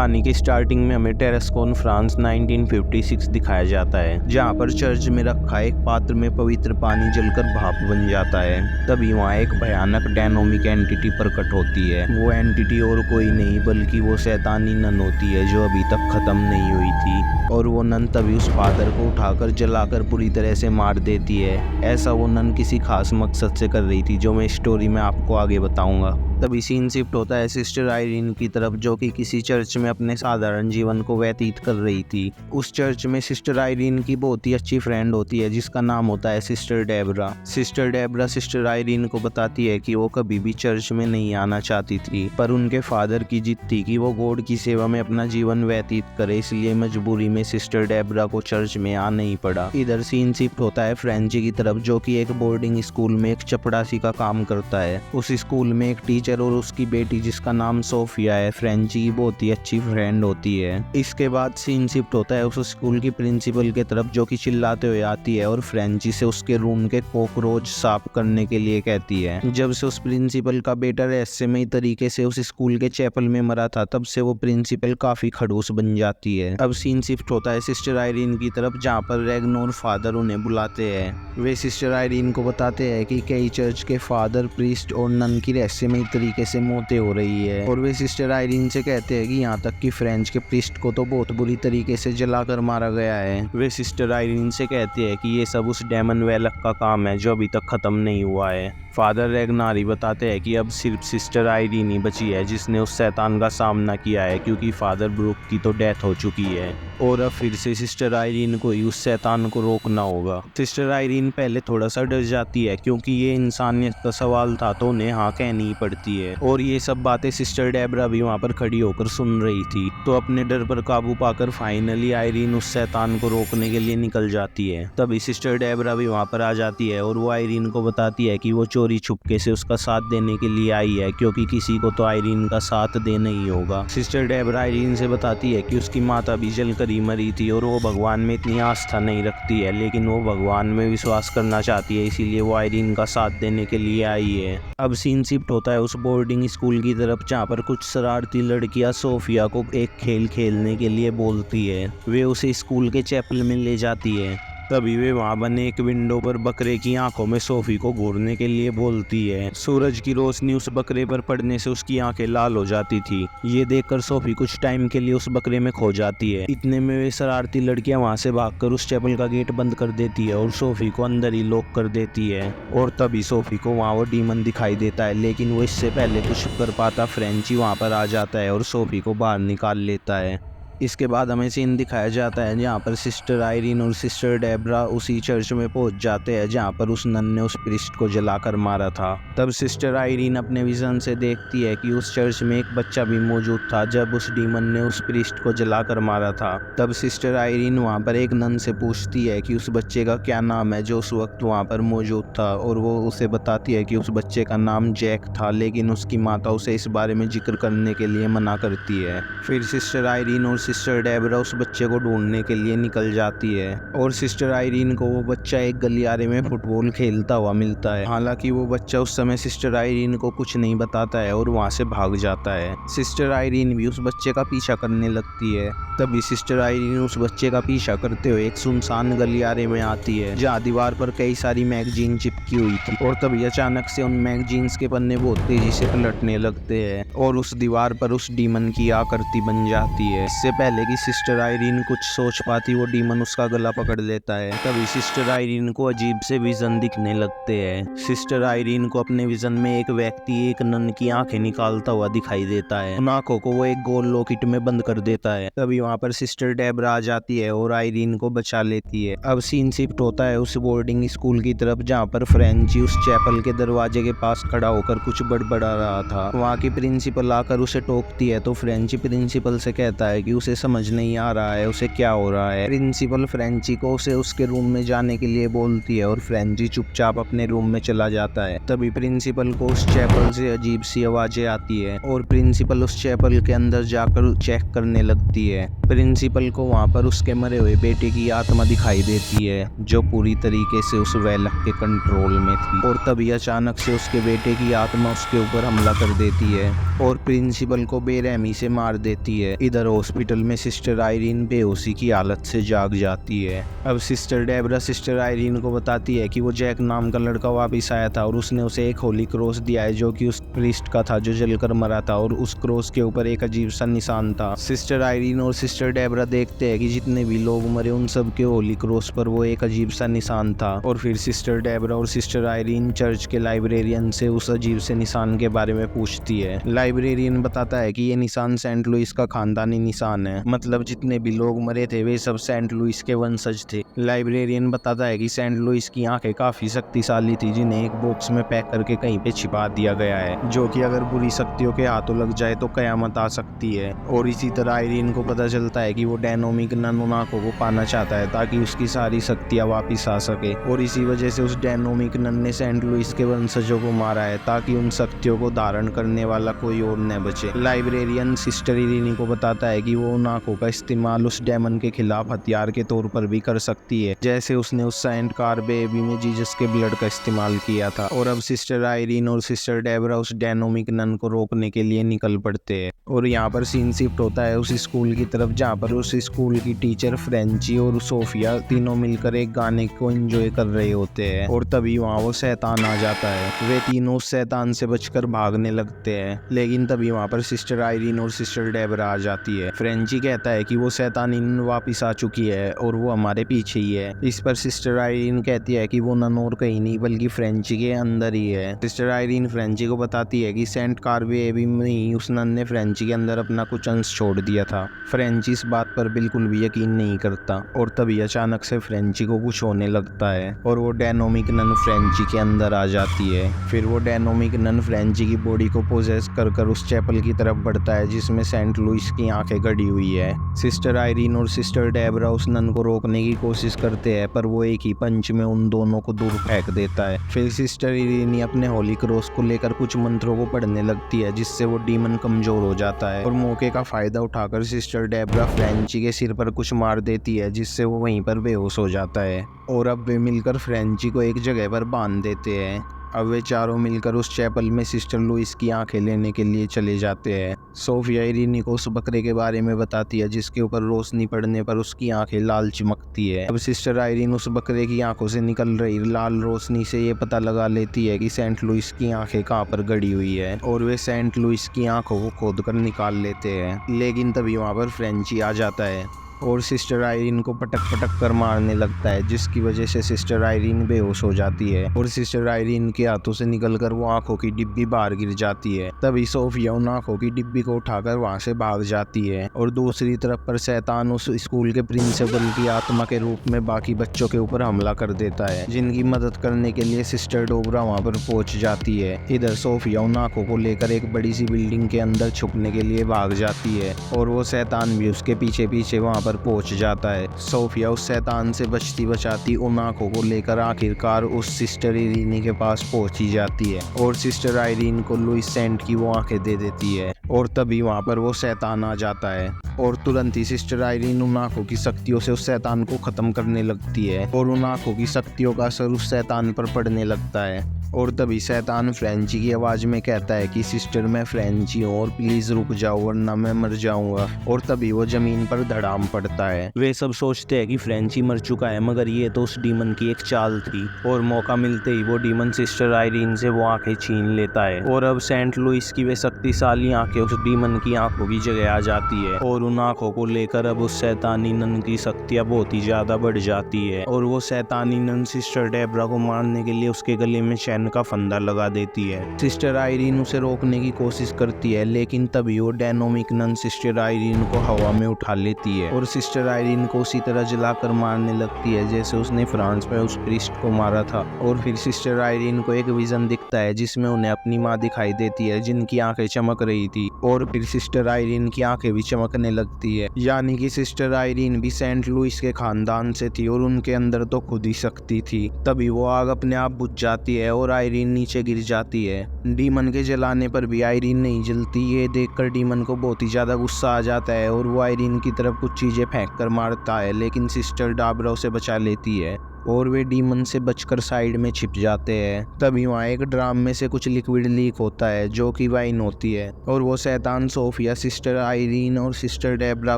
कहानी की स्टार्टिंग में हमें टेरेस्कोन फ्रांस 1956 दिखाया जाता है, जहाँ पर चर्च में रखा एक पात्र में पवित्र पानी जलकर भाप बन जाता है। तभी वहाँ एक भयानक डायनामिक एंटिटी प्रकट होती है। वो एंटिटी और कोई नहीं बल्कि वो शैतानी नन होती है जो अभी तक खत्म नहीं हुई थी, और वो नन तभी उस फादर को उठाकर जलाकर पूरी तरह से मार देती है। ऐसा वो नन किसी खास मकसद से कर रही थी, जो मैं स्टोरी में आपको आगे बताऊंगा। तभी सीन शिफ्ट होता है सिस्टर आयरीन की तरफ, जो कि किसी चर्च में अपने साधारण जीवन को व्यतीत कर रही थी। उस चर्च में सिस्टर आयरीन की बहुत ही अच्छी फ्रेंड होती है जिसका नाम होता है sister Debra. Sister Debra sister Irene को बताती है कि वो कभी भी चर्च में नहीं आना चाहती थी, पर उनके फादर की जिद थी कि वो गॉड की सेवा में अपना जीवन व्यतीत करे, इसलिए मजबूरी में सिस्टर डेबरा को चर्च में आना ही पड़ा। इधर सीन शिफ्ट होता है फ्रेंची की तरफ, जो कि एक बोर्डिंग स्कूल में एक चपड़ासी का काम करता है। उस स्कूल में एक टीचर और उसकी बेटी जिसका नाम सोफिया है, फ्रेंची की बहुत ही अच्छी फ्रेंड होती है। इसके बाद सीन शिफ्ट होता है उस स्कूल की प्रिंसिपल की तरफ, जो कि चिल्लाते हुए आती है और फ्रेंची से उसके रूम के कॉकरोच साफ करने के लिए कहती है। जब से उस प्रिंसिपल का बेटा रहस्यमयी तरीके से उस स्कूल के चैपल में मरा था, तब से वो प्रिंसिपल काफी खड़ूस बन जाती है। अब सीन शिफ्ट होता है सिस्टर आयरीन की तरफ, जहाँ पर रेगनोर फादर उन्हें बुलाते हैं। वे सिस्टर आयरीन को बताते हैं कि कई चर्च के फादर, प्रीस्ट और नन की रहस्यमयी तरीके से मौतें हो रही है, और वे सिस्टर आयरीन से कहते हैं कि यहाँ तक कि फ्रेंच के प्रीस्ट को तो बहुत बुरी तरीके से जलाकर मारा गया है। वे सिस्टर आयरीन से कहते हैं कि ये सब उस डेमन वेलक का काम है जो अभी तक खत्म नहीं हुआ है। फादर रेगनारी बताते हैं कि अब सिर्फ सिस्टर आयरीन ही बची है जिसने उस शैतान का सामना किया है, क्योंकि फादर ब्रूक की तो डेथ हो चुकी है, और अब फिर से सिस्टर आयरीन को ही उस शैतान को रोकना होगा। सिस्टर आयरीन पहले थोड़ा सा डर जाती है, क्योंकि ये इंसानियत का सवाल था तो उन्हें हाँ कहनी ही पड़ती है, और ये सब बातें सिस्टर डेबरा भी वहाँ पर खड़ी होकर सुन रही थी। तो अपने डर पर काबू पाकर फाइनली आयरीन उस शैतान को रोकने के लिए निकल जाती है। तभी सिस्टर डेबरा भी वहाँ पर आ जाती है और वो आयरीन को बताती है कि वो चोरी छुपके से उसका साथ देने के लिए आई है, क्योंकि किसी को तो आयरीन का साथ देना ही होगा। सिस्टर डेबरा आयरीन से बताती है कि उसकी माता भी जलकर ही मरी थी और वो भगवान में इतनी आस्था नहीं रखती है, लेकिन वो भगवान में विश्वास करना चाहती है, इसीलिए वो आयरीन का साथ देने के लिए आई है। अब सीन शिफ्ट होता है उस बोर्डिंग स्कूल की तरफ, जहाँ पर कुछ शरारती लड़कियां सोफिया को एक खेल खेलने के लिए बोलती है। वे उसे स्कूल के चैपल में ले जाती है। तभी वे वहां बने एक विंडो पर बकरे की आंखों में सोफी को घूरने के लिए बोलती है। सूरज की रोशनी उस बकरे पर पड़ने से उसकी आंखें लाल हो जाती थी। ये देखकर सोफी कुछ टाइम के लिए उस बकरे में खो जाती है। इतने में वे शरारती लड़कियां वहां से भागकर उस चैपल का गेट बंद कर देती है और सोफी को अंदर ही लॉक कर देती है। और तभी सोफी को वहाँ वो डीमन दिखाई देता है, लेकिन वो इससे पहले कुछ कर पाता फ्रेंची वहाँ पर आ जाता है और सोफी को बाहर निकाल लेता है। इसके बाद हमें सीन दिखाया जाता है जहाँ पर सिस्टर आयरीन और सिस्टर डेबरा उसी चर्च में पहुंच जाते हैं जहाँ पर उस नन ने उस प्रीस्ट को जलाकर मारा था। तब सिस्टर आयरीन अपने विजन से देखती है कि उस चर्च में एक बच्चा भी मौजूद था जब उस डीमन ने उस प्रीस्ट को जलाकर मारा था। तब सिस्टर आयरीन वहाँ पर एक नन से पूछती है कि उस बच्चे का क्या नाम है जो उस वक्त वहाँ पर मौजूद था, और वो उसे बताती है कि उस बच्चे का नाम जैक था, लेकिन उसकी माता उसे इस बारे में जिक्र करने के लिए मना करती है। फिर सिस्टर आयरीन और सिस्टर डेबरा उस बच्चे को ढूंढने के लिए निकल जाती है, और सिस्टर आयरीन को वो बच्चा एक गलियारे में फुटबॉल खेलता हुआ मिलता है। हालांकि वो बच्चा उस समय सिस्टर आयरीन को कुछ नहीं बताता है और वहां से भाग जाता है। सिस्टर आयरीन भी उस बच्चे का पीछा करने लगती है। तभी सिस्टर आयरीन उस बच्चे का पीछा करते हुए एक सुनसान गलियारे में आती है जहाँ दीवार पर कई सारी मैगजीन चिपकी हुई थी, और तभी अचानक से उन मैगजीन्स के पन्ने बहुत तेजी से पलटने लगते हैं और उस दीवार पर उस डीमन की आकृति बन जाती है। इससे पहले कि सिस्टर आयरीन कुछ सोच पाती, वो डीमन उसका गला पकड़ लेता है। तभी सिस्टर आयरीन को अजीब से विजन दिखने लगते हैं। सिस्टर आयरीन को अपने विजन में एक व्यक्ति एक नन की आंखें निकालता हुआ दिखाई देता है। उन आंखों को वो एक गोल लॉकेट में बंद कर देता है। तभी वहाँ पर सिस्टर डेबरा आ जाती है और आयरीन को बचा लेती है। अब सीन शिफ्ट होता है उस बोर्डिंग स्कूल की तरफ, जहाँ पर फ्रेंची उस चैपल के दरवाजे के पास खड़ा होकर कुछ बड़बड़ा रहा था। वहाँ की प्रिंसिपल आकर उसे टोकती है तो फ्रेंची प्रिंसिपल से कहता है कि उसे समझ नहीं आ रहा है उसे क्या हो रहा है। प्रिंसिपल फ्रेंची को उसे उसके रूम में जाने के लिए बोलती है और फ्रेंची चुपचाप अपने रूम में चला जाता है। तभी प्रिंसिपल को उस चैपल से अजीब सी आवाजें आती है और प्रिंसिपल उस चैपल के अंदर जाकर चेक करने लगती है। प्रिंसिपल को वहाँ पर उसके मरे हुए बेटे की आत्मा दिखाई देती है जो पूरी तरीके से उस वेलक के कंट्रोल में थी, और तभी अचानक से उसके बेटे की आत्मा उसके ऊपर हमला कर देती है और प्रिंसिपल को बेरहमी से मार देती है। इधर हॉस्पिटल में सिस्टर आयरीन बेहोशी की हालत से जाग जाती है। अब सिस्टर डेबरा सिस्टर आयरीन को बताती है कि वो जैक नाम का लड़का वापिस आया था और उसने उसे एक होली क्रॉस दिया है जो कि उस प्रीस्ट का था जो जलकर मरा था, और उस क्रॉस के ऊपर एक अजीब सा निशान था। सिस्टर आयरीन और सिस्टर डेबरा देखते हैं कि जितने भी लोग मरे उन सब के होली क्रॉस पर वो एक अजीब सा निशान था, और फिर सिस्टर डेबरा और सिस्टर आयरीन चर्च के लाइब्रेरियन से उस अजीब से निशान के बारे में पूछती है। लाइब्रेरियन बताता है कि ये निशान सेंट लुइस का खानदानी निशान है, मतलब जितने भी लोग मरे थे वे सब सेंट लुइस के वंशज थे। लाइब्रेरियन बताता है कि सेंट लुइस की आंखें काफी शक्तिशाली थी जिन्हें एक बॉक्स में पैक करके कहीं पे छिपा दिया गया है, जो कि अगर बुरी शक्तियों के हाथों लग जाए तो कयामत आ सकती है। और इसी तरह आयरीन को पता चलता है कि वो डायनोमिक नन उन आंखों को पाना चाहता है ताकि उसकी सारी शक्तियां वापिस आ सके, और इसी वजह से उस डायनोमिक नन ने सेंट लुइस के वंशजों को मारा है ताकि उन शक्तियों को धारण करने वाला कोई और न बचे। लाइब्रेरियन सिस्टर इरीनी को बताता है कि वो उन आंखों का इस्तेमाल उस डेमन के खिलाफ हथियार के तौर पर भी कर सकती है, जैसे उसने उस सेंट कार बेबी में जीसस के ब्लड का इस्तेमाल किया था। और अब सिस्टर आयरीन और सिस्टर डेबरा उस डायनोमिक नन को रोकने के लिए निकल पड़ते हैं, और यहाँ पर सीन शिफ्ट होता है उस स्कूल की तरफ जहाँ पर उस स्कूल की टीचर फ्रेंची और सोफिया तीनों मिलकर एक गाने को एंजॉय कर रहे होते हैं, और तभी वहाँ वो शैतान आ जाता है। वे तीनों उस शैतान से बचकर भागने लगते हैं, लेकिन तभी वहाँ पर सिस्टर आयरीन और सिस्टर डेबरा आ जाती है। फ्रेंची कहता है कि वो शैतानीन वापिस आ चुकी है और वो हमारे पीछे ही है। इस पर सिस्टर आयरीन कहती है कि वो नन और कहीं नहीं बल्कि फ्रेंची के अंदर ही है। सिस्टर आयरीन फ्रेंची को बताती है कि सेंट कार्बेबी में ही उस नन ने फ्रेंची के अंदर अपना कुछ अंश छोड़ दिया था। फ्रेंची इस बात पर बिल्कुल भी यकीन नहीं करता, और तभी अचानक से फ्रेंची को कुछ होने लगता है और वो डायनोमिक नन फ्रेंची के अंदर आ जाती है। फिर वो डायनोमिक नन फ्रेंची की बॉडी को पोजेस कर उस चैपल की तरफ बढ़ता है जिसमें सेंट लुइस की आंखें गड़ी हुई है। सिस्टर आयरीन और सिस्टर डेबरा उस नन को रोकने की कोशिश करते हैं, पर वो एक ही पंच में उन दोनों को दूर फेंक देता है। फिर सिस्टर इरीनी अपने होली क्रॉस को लेकर कुछ मंत्रों को पढ़ने लगती है जिससे वो डीमन कमजोर हो जाता है, और मौके का फायदा उठाकर सिस्टर डेबरा फ्रेंची के सिर पर कुछ मार देती है जिससे वो वहीं पर बेहोश हो जाता है। और अब वे मिलकर फ्रेंची को एक जगह पर बांध देते हैं। अब वे चारों मिलकर उस चैपल में सिस्टर लुइस की आंखें लेने के लिए चले जाते हैं। सोफिया इरीनी को उस बकरे के बारे में बताती है जिसके ऊपर रोशनी पड़ने पर उसकी आंखें लाल चमकती है। अब सिस्टर आयरीन उस बकरे की आंखों से निकल रही लाल रोशनी से ये पता लगा लेती है कि सेंट लुइस की आंखें कहाँ पर गड़ी हुई है, और वे सेंट लुइस की आंखों को खोदकर निकाल लेते हैं। लेकिन तभी वहाँ पर फ्रेंची आ जाता है और सिस्टर आयरीन को पटक पटक कर मारने लगता है, जिसकी वजह से सिस्टर आयरीन बेहोश हो जाती है और सिस्टर आयरीन के हाथों से निकलकर वो आंखों की डिब्बी बाहर गिर जाती है। तभी सोफिया उन आंखों की डिब्बी को उठाकर वहां से भाग जाती है, और दूसरी तरफ पर शैतान उस स्कूल के प्रिंसिपल की आत्मा के रूप में बाकी बच्चों के ऊपर हमला कर देता है, जिनकी मदद करने के लिए सिस्टर डोबरा वहाँ पर पहुंच जाती है। इधर सोफिया उन आंखों को लेकर एक बड़ी सी बिल्डिंग के अंदर छुपने के लिए भाग जाती है, और वो शैतान भी उसके पीछे पीछे वहाँ पर पहुंच जाता है। सोफिया उस शैतान से बचती बचाती उन आंखों को लेकर आखिरकार उस सिस्टर इरीनी के पास पहुंची जाती है, और सिस्टर आयरीन को लुइस सेंट की वो आंखें दे देती है, और तभी वहां पर वो शैतान आ जाता है, और तुरंत ही सिस्टर आयरीन उन आंखों की शक्तियों से उस शैतान को खत्म करने लगती है, और उन आंखों की शक्तियों का असर उस शैतान पर पड़ने लगता है। और तभी शैतान फ्रेंची की आवाज में कहता है कि सिस्टर मैं फ्रेंची हूँ और प्लीज रुक जाओ वरना मैं मर जाऊंगा, और तभी वो जमीन पर धड़ाम पड़ता है। वे सब सोचते हैं कि फ्रेंची मर चुका है, मगर ये तो उस डीमन की एक चाल थी, और मौका मिलते ही वो डीमन सिस्टर आयरीन से वो आंखें छीन लेता है, और अब सेंट लुइस की वे शक्तिशाली आंखें उस डीमन की आंखों की जगह आ जाती है, और उन आंखों को लेकर अब उस शैतानी नन की शक्तियां बहुत ही ज्यादा बढ़ जाती है, और वो शैतानी नन सिस्टर डेबरा को मारने के लिए उसके गले में चैन का फंदा लगा देती है। सिस्टर आयरीन उसे रोकने की कोशिश करती है, लेकिन तभी वो डायनोमिक नन सिस्टर आयरीन को हवा में उठा लेती है, और सिस्टर आयरीन को उसी तरह जलाकर मारने लगती है जैसे उसने फ्रांस में उस प्रीस्ट को मारा था। और फिर सिस्टर आयरीन को एक विजन दिखता है जिसमें उन्हें अपनी माँ दिखाई देती है जिनकी आंखें चमक रही थी, और फिर सिस्टर आयरीन की आंखें भी चमकने लगती है, यानी कि सिस्टर आयरीन भी सेंट लुइस के खानदान से थी और उनके अंदर तो खुद ही शक्ति थी। तभी वो आग अपने आप बुझ जाती है और और आयरीन नीचे गिर जाती है। डीमन के जलाने पर भी आयरीन नहीं जलती। ये देखकर डीमन को बहुत ही ज्यादा गुस्सा आ जाता है और वो आयरीन की तरफ कुछ चीजें फेंक कर मारता है, लेकिन सिस्टर डाबरा उसे बचा लेती है और वे डीमन से बचकर साइड में छिप जाते हैं। तभी वहाँ एक ड्राम में से कुछ लिक्विड लीक होता है जो कि वाइन होती है और वो शैतान सोफिया सिस्टर आयरीन और सिस्टर डेब्रा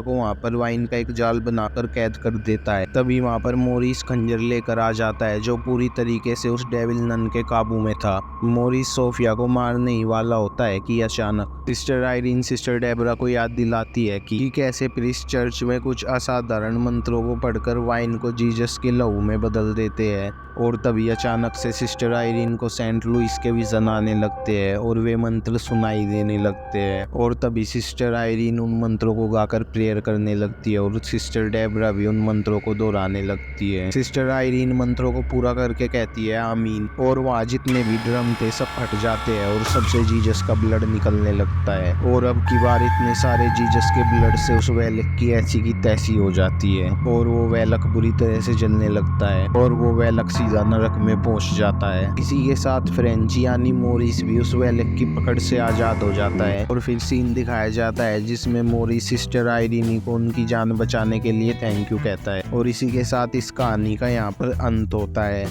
को वहाँ पर वाइन का एक जाल बनाकर कैद कर देता है। तभी वहाँ पर मोरिस खंजर लेकर आ जाता है जो पूरी तरीके से उस डेविल नन के काबू में था। मोरिस सोफिया को मारने ही वाला होता है कि अचानक सिस्टर आयरीन सिस्टर डेब्रा को याद दिलाती है कि कैसे प्रीस्ट चर्च में कुछ असाधारण मंत्रों को पढ़कर वाइन को जीसस के लहू में बदल देते हैं। और तभी अचानक से सिस्टर आयरीन को सेंट लुइस के विजन आने लगते हैं और वे मंत्र सुनाई देने लगते हैं। और तभी सिस्टर आयरीन उन मंत्रों को गाकर प्रेयर करने लगती है और सिस्टर डेब्रा भी उन मंत्रों को दोहराने लगती है। सिस्टर आयरीन मंत्रों को पूरा करके कहती है आमीन और वहाँ जितने भी ड्रम थे सब फट जाते हैं और सबसे जीसस का ब्लड निकलने लगता है। और अब की बार इतने सारे जीसस के ब्लड से उस वैलक की ऐसी की तैसी हो जाती है और वो वैलक बुरी तरह से जलने लगता है और वो वैलक सीधा नरक में पहुंच जाता है। इसी के साथ फ्रेंच यानी मोरिस भी उस वैलक की पकड़ से आजाद हो जाता है और फिर सीन दिखाया जाता है जिसमें मोरिस सिस्टर आयरीन को उनकी जान बचाने के लिए थैंक यू कहता है। और इसी के साथ इस कहानी का यहाँ पर अंत होता है।